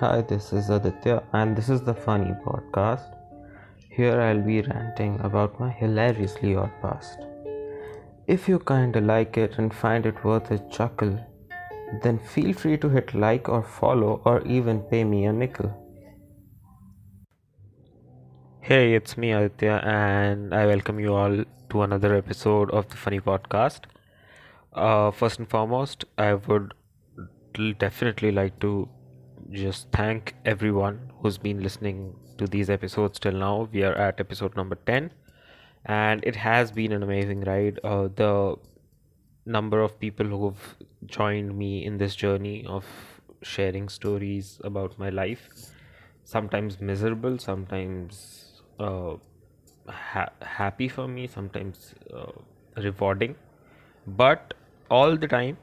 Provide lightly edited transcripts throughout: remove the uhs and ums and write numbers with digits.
Hi, this is Aditya, and this is the Funny Podcast. Here I'll be ranting about my hilariously odd past. If you kinda like it and find it worth a chuckle, then feel free to hit like or follow or even pay me a nickel. Hey, it's me Aditya, and I welcome you all to another episode of the Funny Podcast. First and foremost, I would definitely like to just thank everyone who's been listening to these episodes till now. We are at episode number 10, and it has been an amazing ride. The number of people who've joined me in this journey of sharing stories about my life, sometimes miserable, sometimes happy for me, sometimes rewarding, but all the time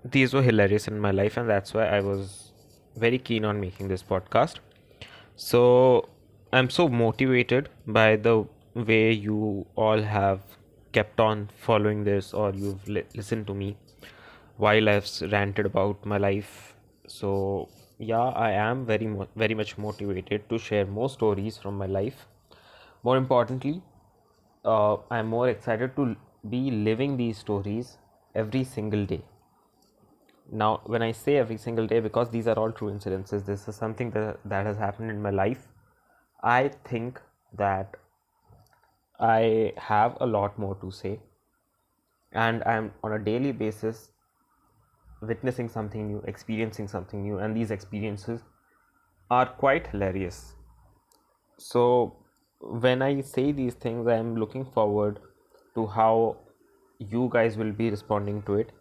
these were hilarious in my life, and that's why I was very keen on making this podcast. So I'm so motivated by the way you all have kept on following this, or you've listened to me while I've ranted about my life. So yeah, I am very much motivated to share more stories from my life. More importantly, I'm more excited to be living these stories every single day. Now, when I say every single day, because these are all true incidences, this is something that has happened in my life. I think that I have a lot more to say, and I'm on a daily basis witnessing something new, experiencing something new, and these experiences are quite hilarious. So, when I say these things, I'm looking forward to how you guys will be responding to it.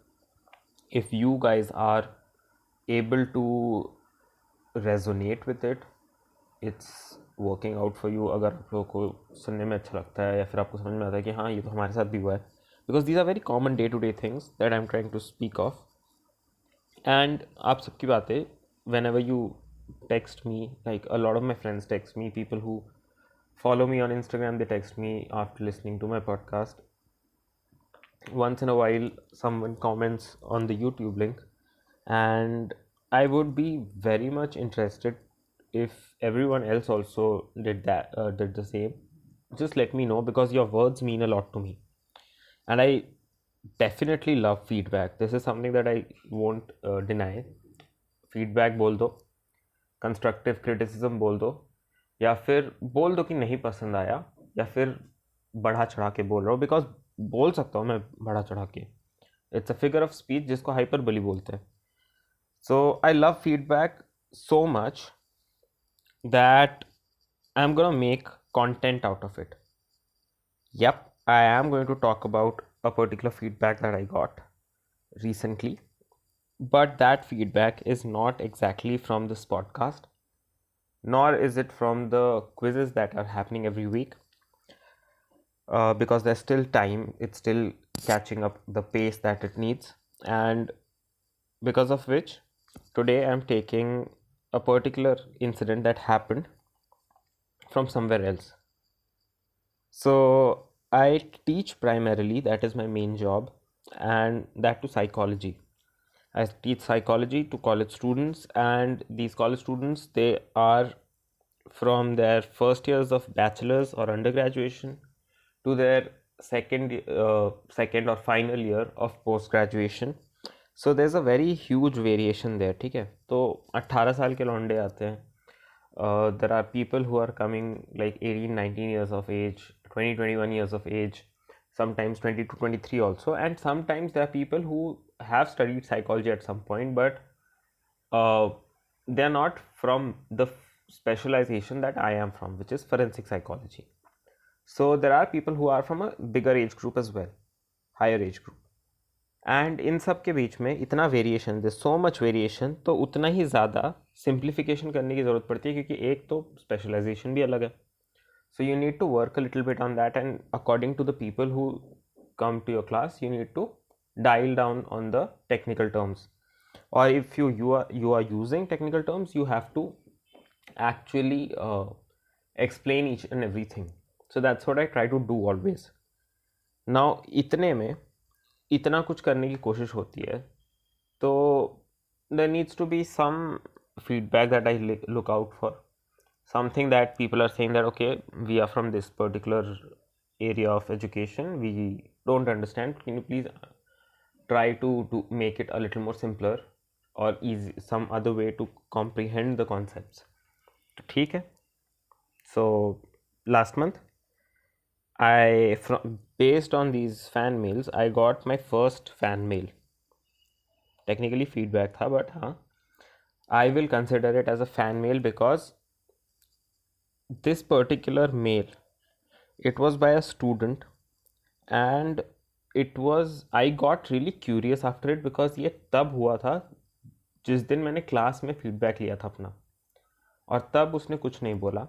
If you guys are able to resonate with it, it's working out for you. अगर आप लोगों को सुनने में अच्छा लगता है या फिर आपको समझ में आता है कि हाँ ये तो हमारे साथ भी हुआ है, because these are very common day to day things that I'm trying to speak of. And आप सबकी बातें, whenever you text me, like a lot of my friends text me, people who follow me on Instagram, they text me after listening to my podcast. Once in a while someone comments on the YouTube link, and I would be very much interested if everyone else also did the same. Just let me know, because your words mean a lot to me, and I definitely love feedback. This is something that I won't deny. Feedback बोल दो, constructive criticism बोल दो, या फिर बोल दो कि नहीं पसंद आया, या फिर बढ़ा चढ़ा के बोल रहा हूँ, बिकॉज बोल सकता हूँ मैं बढ़ा चढ़ा के. It's a figure of speech जिसको हाइपरबोली बोलते हैं. So I love feedback so much that I'm gonna make content out of it. Yep, I am going to talk about a particular feedback that I got recently, but that feedback is not exactly from this podcast, nor is it from the quizzes that are happening every week, because there's still time, it's still catching up the pace that it needs, and because of which today I'm taking a particular incident that happened from somewhere else. So I teach primarily, that is my main job, and that to psychology. I teach psychology to college students, and these college students, they are from their first years of bachelor's or undergraduation to their second or final year of post graduation. So there's a very huge variation there. ठीक है, तो 18 साल के लौंडे आते हैं. There are people who are coming like 18, 19 years of age, 20, 21 years of age, sometimes 20 to 23 also, and sometimes there are people who have studied psychology at some point, but they are not from the specialization that I am from, which is forensic psychology. So there are people who are from a bigger age group as well, higher age group. And in सब के बीच में इतना variation, this so much variation, तो उतना ही ज़्यादा simplification करने की ज़रूरत पड़ती है, क्योंकि एक तो स्पेशलाइजेशन भी अलग है. So you need to work a little bit on that, and according to the people who come to your class, you need to dial down on the technical terms, or if you are using technical terms, you have to actually explain each and everything. So that's what I try to do always. Now इतने में इतना कुछ करने की कोशिश होती है, तो there needs to be some feedback that I look out for. Something that people are saying that, okay, we are from this particular area of education, we don't understand. Can you please try to make it a little more simpler or easy, some other way to comprehend the concepts. ठीक है. So last month, based on these fan mails, I got my first fan mail. Technically feedback था, but हाँ, I will consider it as a fan mail because this particular mail, it was by a student, and I got really curious after it because ये तब हुआ था जिस दिन मैंने class में फीडबैक लिया था अपना, और तब उसने कुछ नहीं बोला,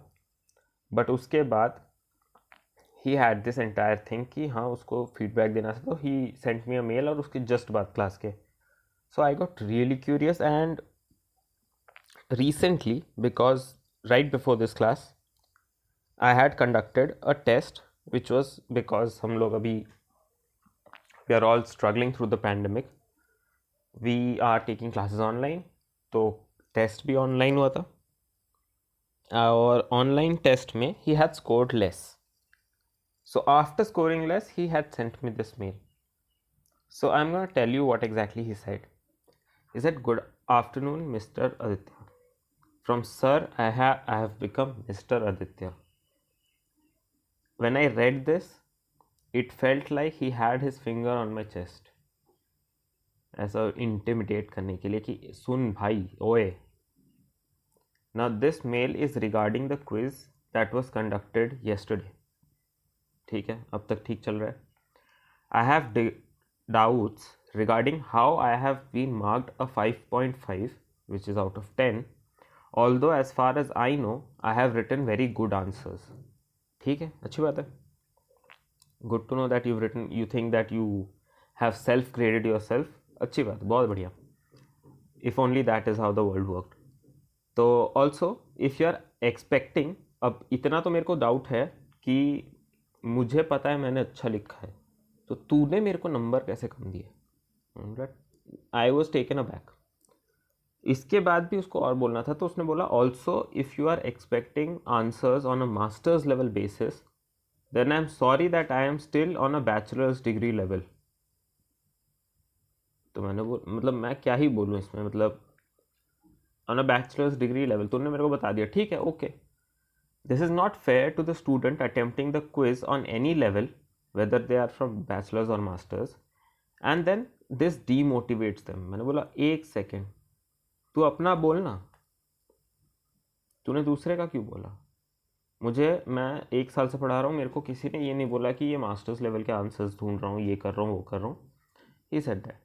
बट उसके बाद he had this entire thing कि हाँ उसको फीडबैक देना था, तो ही सेंट मी अ मेल और उसके जस्ट बाद क्लास के. So I got really curious, and recently, because right before this class I had conducted a test, which was because हम लोग अभी we are all struggling through the pandemic, we are taking classes online, तो test भी online हुआ था, और online test में he had scored less. So after scoring less, he had sent me this mail. So I'm going to tell you what exactly he said. He said, "Good afternoon, Mr. Aditya. From sir, I have become Mr. Aditya." When I read this, it felt like he had his finger on my chest. ऐसा intimidate करने के लिए कि सुन भाई, ओए. Now this mail is regarding the quiz that was conducted yesterday. ठीक है, अब तक ठीक चल रहा है. I have doubts regarding how I have been marked a 5.5, which is out of 10. Although as far as I know, I have written very good answers. ठीक है, अच्छी बात है. Good to know that you've written, you think that you have self-graded yourself. अच्छी बात है, बहुत बढ़िया. If only that is how the world worked. तो also, if you are expecting, अब इतना तो मेरे को डाउट है कि मुझे पता है मैंने अच्छा लिखा है, तो तूने मेरे को नंबर कैसे कम दिए? I was taken aback. इसके बाद भी उसको और बोलना था, तो उसने बोला also if you are expecting answers on a masters level basis, then I am sorry that I am still on a bachelors degree level. तो मैंने मतलब मैं क्या ही बोलूँ इसमें, मतलब on a bachelors degree level तूने मेरे को बता दिया, ठीक है, okay. This is not fair to the student attempting the quiz on any level, whether they are from bachelors और masters, and then this demotivates them. मैंने बोला एक सेकेंड, तू अपना बोलना, तूने दूसरे का क्यों बोला? मैं 1 साल से पढ़ा रहा हूँ, मेरे को किसी ने ये नहीं बोला कि ये मास्टर्स लेवल के आंसर्स ढूंढ रहा हूँ, ये कर रहा हूँ, वो कर रहा हूँ. He said that.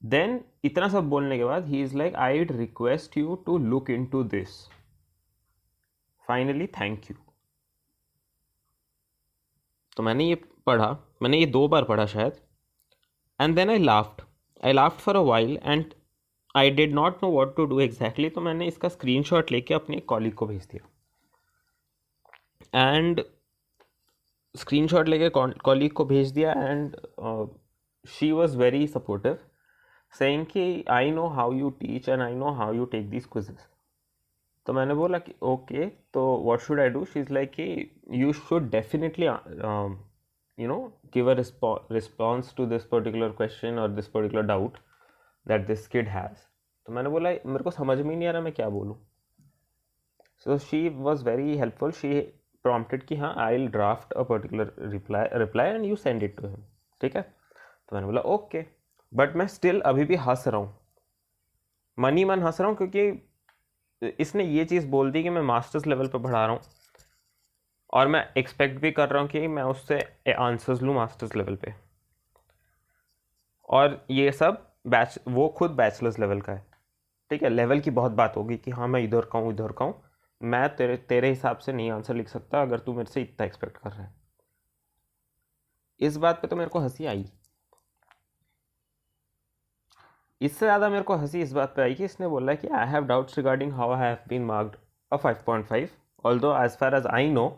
देन इतना सब बोलने के बाद ही is like, I would request you to look into this. Finally, thank you. तो मैंने ये पढ़ा, मैंने ये 2 बार पढ़ा शायद, and then I laughed for a while and I did not know what to do exactly. तो मैंने इसका स्क्रीनशॉट लेके अपने कॉलीग को भेज दिया, एंड स्क्रीनशॉट लेके कॉलीग को भेज दिया, and she was very supportive, saying कि I know how you teach and I know how you take this quizzes. तो मैंने बोला कि ओके, तो what should I do? She is like कि you should definitely give a response to this particular question or this particular doubt that this kid has. तो मैंने बोला मेरे को समझ में ही नहीं आ रहा मैं क्या बोलूँ. So she was very helpful. She prompted कि हाँ, I'll draft a particular reply and you send it to him. ठीक है. तो मैंने बोला ओके, बट मैं स्टिल अभी भी हंस रहा हूँ, मन ही मन हंस रहा हूँ, क्योंकि इसने ये चीज़ बोल दी कि मैं मास्टर्स लेवल पे पढ़ा रहा हूँ, और मैं एक्सपेक्ट भी कर रहा हूँ कि मैं उससे आंसर्स लूँ मास्टर्स लेवल पे, और ये सब वो खुद बैचलर्स लेवल का है. ठीक है, लेवल की बहुत बात होगी कि हाँ मैं इधर का हूँ, मैं तेरे हिसाब से नहीं आंसर लिख सकता अगर तू मेरे से इतना एक्सपेक्ट कर रहा है. इस बात पे तो मेरे को हंसी आई. इससे ज़्यादा मेरे को हंसी इस बात पे आई कि इसने बोला कि I have doubts regarding how I have been marked a 5.5, although as far as I know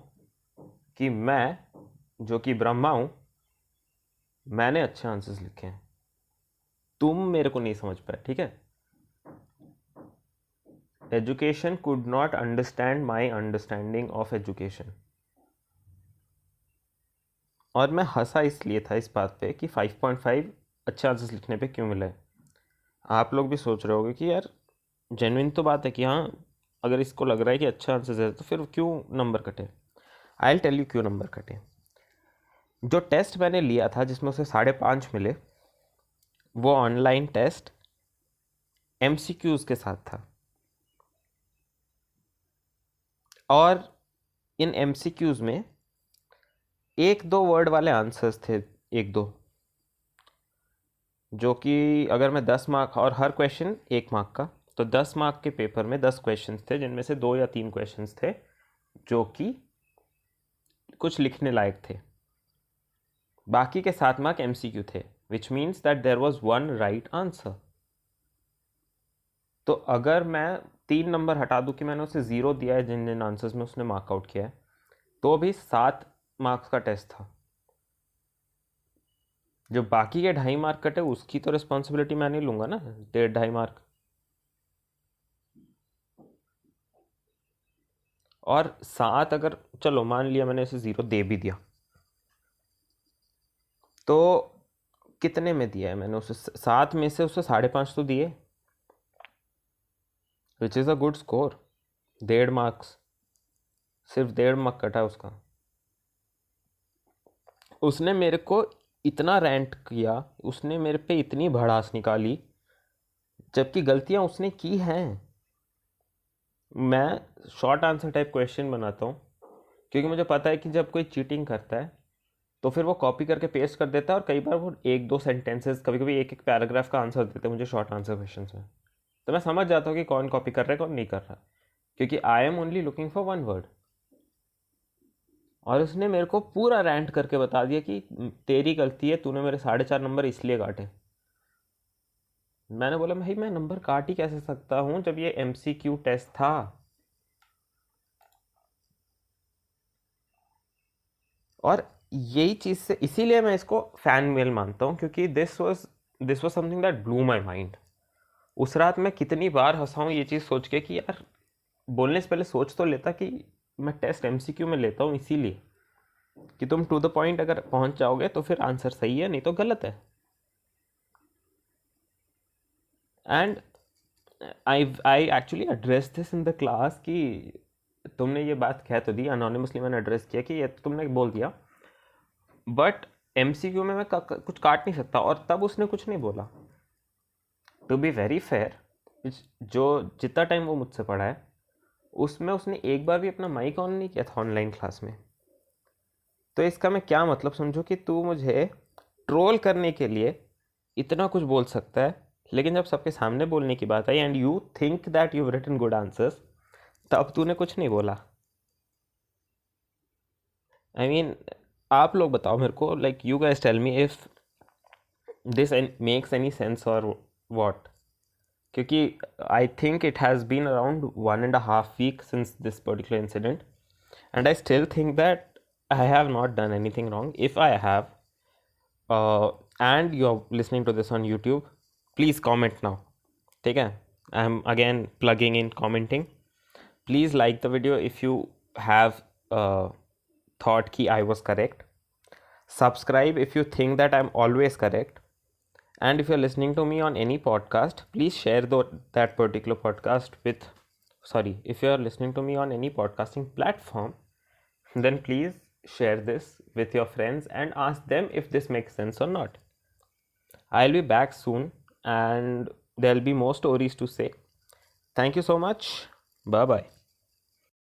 कि मैं जो कि ब्रह्मा हूँ, मैंने अच्छे आंसर्स लिखे हैं. तुम मेरे को नहीं समझ पाए, ठीक है। Education could not understand my understanding of education. और मैं हंसा इसलिए था इस बात पे कि 5.5 अच्छे आंसर्स लिखने पे क्यों मिला है। आप लोग भी सोच रहे होगे कि यार जेन्युइन तो बात है कि हाँ, अगर इसको लग रहा है कि अच्छा आंसर है तो फिर क्यों नंबर कटे। आई विल टेल यू क्यों नंबर कटे। जो टेस्ट मैंने लिया था जिसमें उसे 5.5 मिले, वो ऑनलाइन टेस्ट MCQs के साथ था। और इन MCQs में 1-2 वर्ड वाले आंसर्स थे, 1-2, जो कि अगर मैं 10 मार्क, और हर क्वेश्चन 1 मार्क का, तो 10 मार्क के पेपर में 10 क्वेश्चंस थे जिनमें से 2 या 3 क्वेश्चंस थे जो कि कुछ लिखने लायक थे। बाकी के 7 मार्क MCQ थे, which means that there was 1 right answer. तो अगर मैं 3 नंबर हटा दूं कि मैंने उसे 0 दिया है जिन जिन आंसर्स में उसने मार्कआउट किया है, तो भी 7 मार्क्स का टेस्ट था। जो बाकी के 2.5 मार्क कटे उसकी तो रिस्पॉन्सिबिलिटी मैं नहीं लूँगा ना, 1.5 मार्क। और 7, अगर चलो मान लिया मैंने इसे 0 दे भी दिया, तो कितने में दिया है मैंने उसे? 7 में से उसे 5.5 तो दिए, which is a good score. 1.5 marks, सिर्फ 1.5 मार्क कटा उसका। उसने मेरे को इतना रेंट किया, उसने मेरे पे इतनी भड़ास निकाली, जबकि गलतियां उसने की हैं। मैं शॉर्ट आंसर टाइप क्वेश्चन बनाता हूँ क्योंकि मुझे पता है कि जब कोई चीटिंग करता है तो फिर वो कॉपी करके पेस्ट कर देता है, और कई बार वो 1-2 सेंटेंसेस, कभी कभी 1-1 पैराग्राफ का आंसर देते हैं मुझे शॉर्ट आंसर क्वेश्चन में। तो मैं समझ जाता हूँ कि कौन कॉपी कर रहा है कौन नहीं कर रहा, क्योंकि I am only looking for 1 word. और उसने मेरे को पूरा रैंट करके बता दिया कि तेरी गलती है, तूने मेरे 4.5 नंबर इसलिए काटे। मैंने बोला भाई मैं नंबर काट ही कैसे सकता हूँ जब ये MCQ टेस्ट था। और यही चीज़ से, इसीलिए मैं इसको फैन मेल मानता हूँ, क्योंकि this was something that blew my mind. उस रात मैं कितनी बार हंसा हूँ ये चीज़ सोच के कि यार बोलने से पहले सोच तो लेता कि मैं टेस्ट MCQ में लेता हूँ इसीलिए कि तुम टू द पॉइंट अगर पहुँच जाओगे तो फिर आंसर सही है, नहीं तो गलत है। And I actually address this in the class कि तुमने ये बात कह तो दी, अनोनिमसली मैंने एड्रेस किया कि ये तो तुमने बोल दिया, बट MCQ में मैं कुछ काट नहीं सकता। और तब उसने कुछ नहीं बोला। टू बी वेरी फेयर, जो जितना टाइम वो मुझसे पढ़ा है उसमें उसने एक बार भी अपना माइक ऑन नहीं किया था ऑनलाइन क्लास में। तो इसका मैं क्या मतलब समझूं कि तू मुझे ट्रोल करने के लिए इतना कुछ बोल सकता है, लेकिन जब सबके सामने बोलने की बात आई and you think that you written good answers, तब तूने कुछ नहीं बोला। आई मीन आप लोग बताओ मेरे को, like you guys tell me if this makes any sense और व्हाट। क्योंकि I think it has been around 1.5 week since this particular incident, and I still think that I have not done anything wrong. If I have, and you're listening to this on YouTube, please comment now. ठीक है, I'm again plugging in commenting. Please like the video if you have thought कि I was correct. Subscribe if you think that I'm always correct. And if you're listening to me on any podcast, please share that particular podcast with, sorry, if you're listening to me on any podcasting platform, then please share this with your friends and ask them if this makes sense or not. I'll be back soon and there'll be more stories to say. Thank you so much. Bye bye.